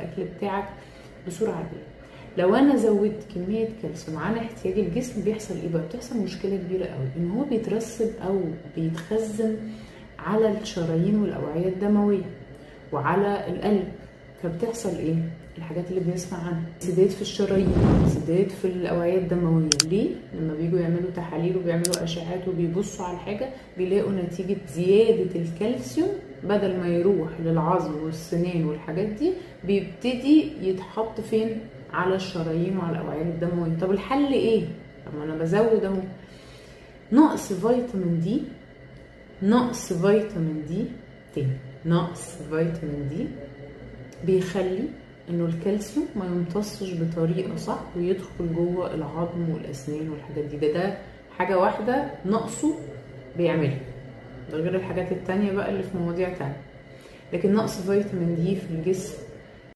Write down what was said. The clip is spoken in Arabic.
الاكل بتاعك بصوره عاديه. لو انا زودت كميه كالسيوم عن احتياج الجسم بيحصل ايه بقى؟ بتحصل مشكله كبيره قوي، ان هو بيترسب او بيتخزن على الشرايين والاوعيه الدمويه وعلى القلب. فبتحصل ايه؟ الحاجات اللي بنسمع عنها، انسداد في الشرايين، انسداد في الاوعيه الدمويه. ليه؟ لما بيجوا يعملوا تحاليل وبيعملوا اشعات وبيبصوا على الحاجه بيلاقوا نتيجه زياده الكالسيوم، بدل ما يروح للعظم والسنان والحاجات دي بيبتدي يتحط فين؟ على الشرايين وعلى الاوعيه الدمويه. طب الحل ايه؟ طب ما انا بزود اهو. نقص فيتامين دي، نقص فيتامين دي تاني، نقص فيتامين دي بيخلي انه الكالسيوم ما يمتصش بطريقه صح ويدخل جوه العظم والاسنان والحاجات دي. ده حاجه واحده نقصه بيعملها، ده غير الحاجات التانية بقى اللي في مواضيع تانية. لكن نقص فيتامين دي في الجسم